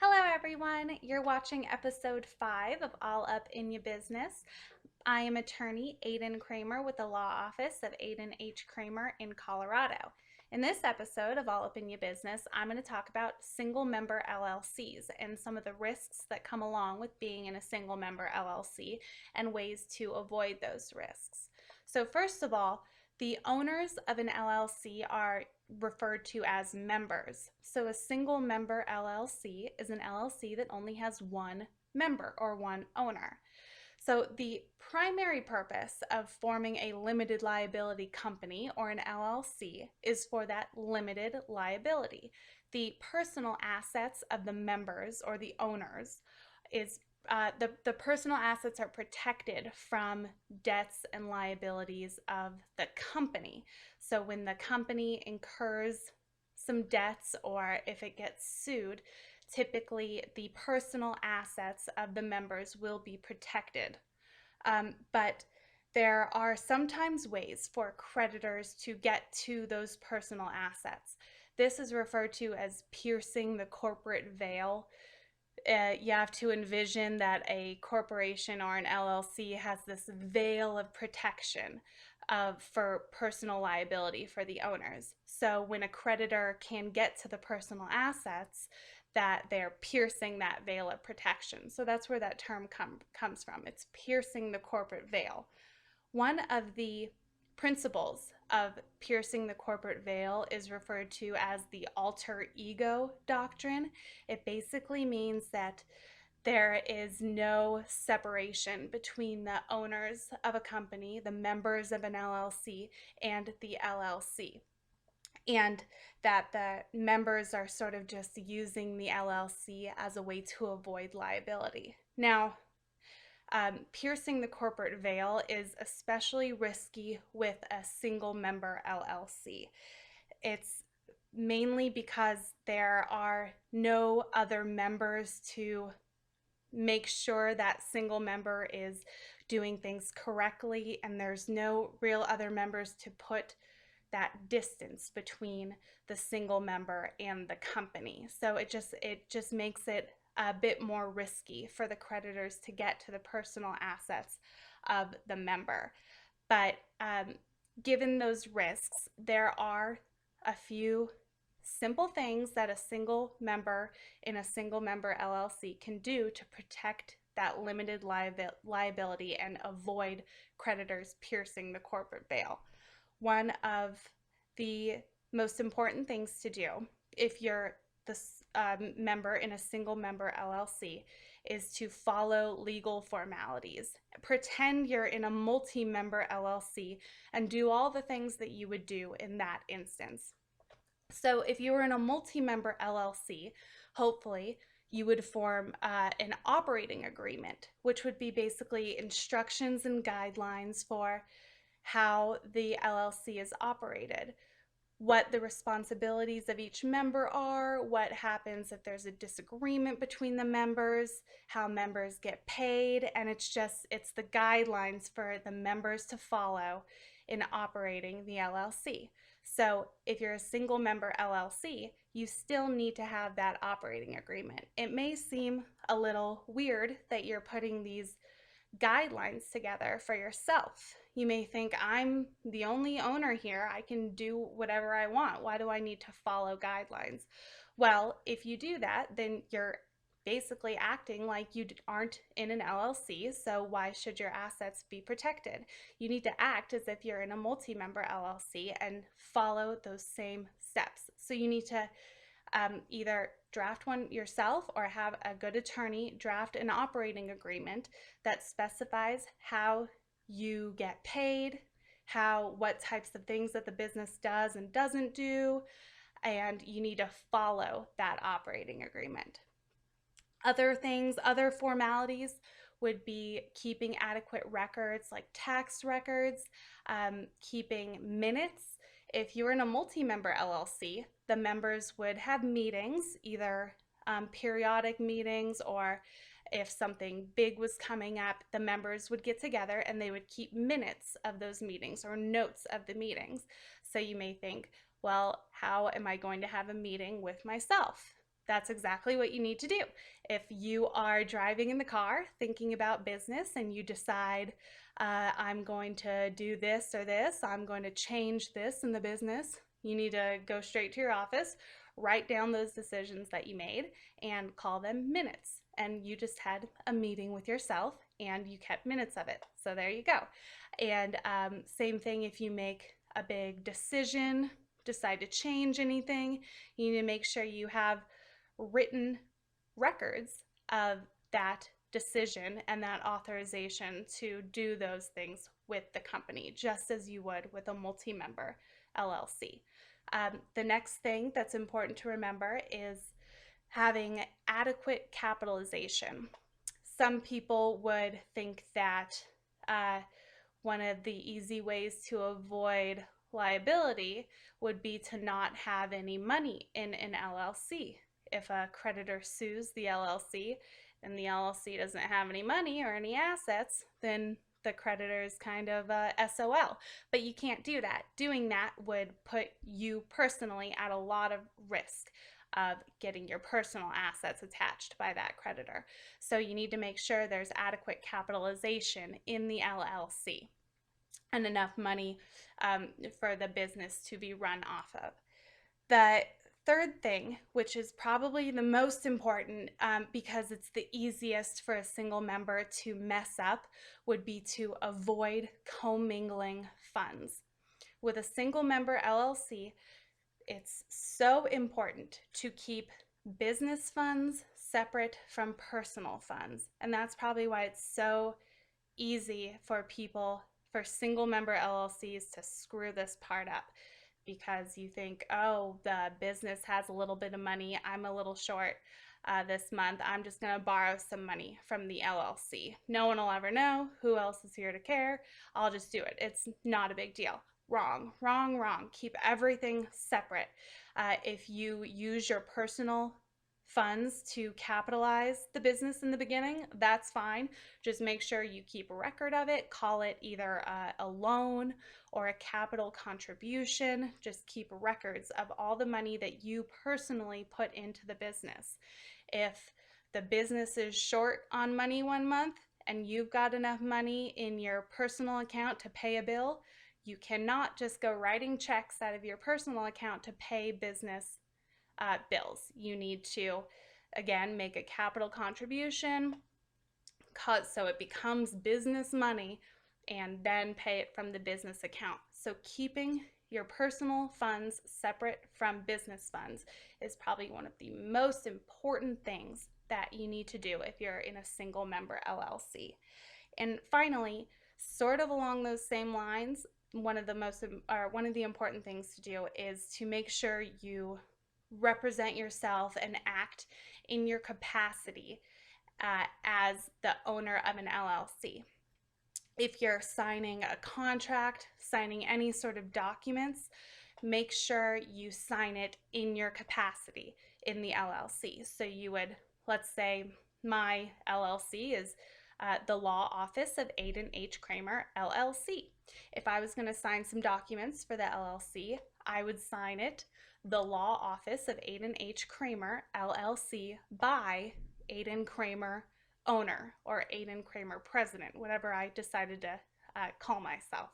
Hello, everyone. You're watching episode 5 of All Up in Your Business. I am attorney Aiden Kramer with the law office of Aiden H. Kramer in Colorado. In this episode of All Up in Your Business, I'm going to talk about single member LLCs and some of the risks that come along with being in a single member LLC and ways to avoid those risks. So, first of all, the owners of an LLC are referred to as members. So a single member LLC is an LLC that only has one member or one owner. So the primary purpose of forming a limited liability company or an LLC is for that limited liability. The personal assets of the members or the owners is the personal assets are protected from debts and liabilities of the company. So when the company incurs some debts or if it gets sued, typically the personal assets of the members will be protected. But there are sometimes ways for creditors to get to those personal assets. This is referred to as piercing the corporate veil. You have to envision that a corporation or an LLC has this veil of protection for personal liability for the owners. So when a creditor can get to the personal assets, that they're piercing that veil of protection. So that's where that term comes from. It's piercing the corporate veil. One of the principles of piercing the corporate veil is referred to as the alter ego doctrine. It basically means that there is no separation between the owners of a company, the members of an LLC, and the LLC. And that the members are sort of just using the LLC as a way to avoid liability. Now, piercing the corporate veil is especially risky with a single member LLC. It's mainly because there are no other members to make sure that single member is doing things correctly, and there's no real other members to put that distance between the single member and the company. So it just makes it a bit more risky for the creditors to get to the personal assets of the member. But given those risks, there are a few simple things that a single member in a single member LLC can do to protect that limited liability and avoid creditors piercing the corporate veil. One of the most important things to do if you're the member in a single member LLC is to follow legal formalities. Pretend you're in a multi-member LLC and do all the things that you would do in that instance. So if you were in a multi-member LLC, hopefully you would form an operating agreement, which would be basically instructions and guidelines for how the LLC is operated, what the responsibilities of each member are, what happens if there's a disagreement between the members, how members get paid, and it's the guidelines for the members to follow in operating the LLC. So if you're a single member LLC, you still need to have that operating agreement. It may seem a little weird that you're putting these guidelines together for yourself. You may think, I'm the only owner here. I can do whatever I want. Why do I need to follow guidelines? Well, if you do that, then you're basically acting like you aren't in an LLC, so why should your assets be protected? You need to act as if you're in a multi-member LLC and follow those same steps. So you need to either draft one yourself or have a good attorney draft an operating agreement that specifies how you get paid, what types of things that the business does and doesn't do, and you need to follow that operating agreement. Other things, other formalities would be keeping adequate records like tax records, keeping minutes. If you're in a multi-member LLC, the members would have meetings, either periodic meetings, or if something big was coming up, the members would get together and they would keep minutes of those meetings or notes of the meetings. So you may think, well, how am I going to have a meeting with myself? that's exactly what you need to do. If you are driving in the car thinking about business and you decide, I'm going to do this or this, I'm going to change this in the business, you need to go straight to your office, write down those decisions that you made, and call them minutes. And you just had a meeting with yourself and you kept minutes of it. So there you go. And same thing if you make a big decision, decide to change anything, you need to make sure you have written records of that decision and that authorization to do those things with the company, just as you would with a multi-member LLC. The next thing that's important to remember is having adequate capitalization. Some people would think that one of the easy ways to avoid liability would be to not have any money in an LLC. If a creditor sues the LLC and the LLC doesn't have any money or any assets, then the creditor is kind of SOL. But you can't do that. Doing that would put you personally at a lot of risk of getting your personal assets attached by that creditor. So you need to make sure there's adequate capitalization in the LLC and enough money for the business to be run off of. The third thing, which is probably the most important because it's the easiest for a single member to mess up, would be to avoid commingling funds. With a single member LLC, it's so important to keep business funds separate from personal funds. And that's probably why it's so easy for people, for single member LLCs, to screw this part up. Because you think, oh, the business has a little bit of money, I'm a little short this month, I'm just going to borrow some money from the LLC. No one will ever know. Who else is here to care? I'll just do it. It's not a big deal. Wrong, wrong, wrong. Keep everything separate. If you use your personal funds to capitalize the business in the beginning, that's fine. Just make sure you keep a record of it. Call it either a loan or a capital contribution. Just keep records of all the money that you personally put into the business. If the business is short on money one month and you've got enough money in your personal account to pay a bill, you cannot just go writing checks out of your personal account to pay business bills. You need to, again, make a capital contribution so it becomes business money, and then pay it from the business account. So keeping your personal funds separate from business funds is probably one of the most important things that you need to do if you're in a single member LLC. And finally, sort of along those same lines, one of the important things to do is to make sure you represent yourself and act in your capacity as the owner of an LLC. If you're signing a contract, signing any sort of documents, make sure you sign it in your capacity in the LLC. So you would, let's say my LLC is the law office of Aiden H. Kramer, LLC. If I was going to sign some documents for the LLC, I would sign it the law office of Aiden H. Kramer, LLC, by Aiden Kramer, owner, or Aiden Kramer, president, whatever I decided to call myself.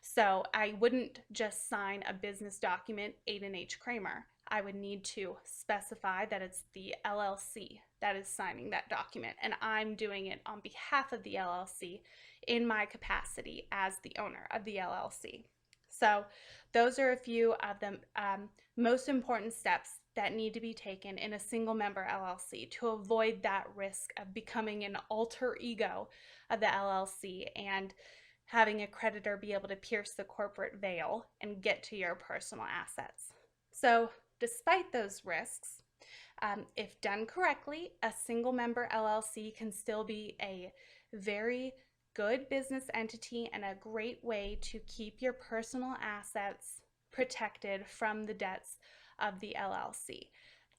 So I wouldn't just sign a business document, Aiden H. Kramer. I would need to specify that it's the LLC that is signing that document, and I'm doing it on behalf of the LLC in my capacity as the owner of the LLC. So those are a few of the most important steps that need to be taken in a single member LLC to avoid that risk of becoming an alter ego of the LLC and having a creditor be able to pierce the corporate veil and get to your personal assets. So despite those risks, if done correctly, a single member LLC can still be a very good business entity and a great way to keep your personal assets protected from the debts of the LLC,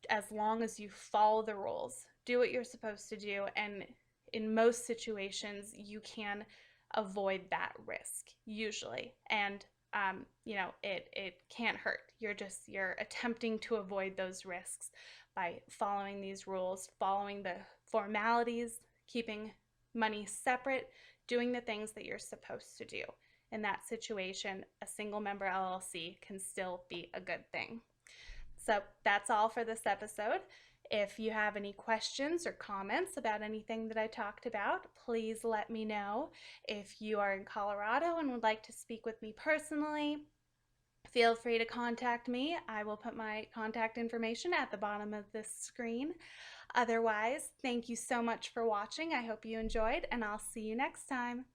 as long as you follow the rules, do what you're supposed to do, and in most situations you can avoid that risk usually. And it can't hurt. You're attempting to avoid those risks by following these rules, following the formalities, keeping money separate, doing the things that you're supposed to do. In that situation, a single member LLC can still be a good thing. So that's all for this episode. If you have any questions or comments about anything that I talked about, please let me know. If you are in Colorado and would like to speak with me personally, feel free to contact me. I will put my contact information at the bottom of this screen. Otherwise, thank you so much for watching. I hope you enjoyed, and I'll see you next time.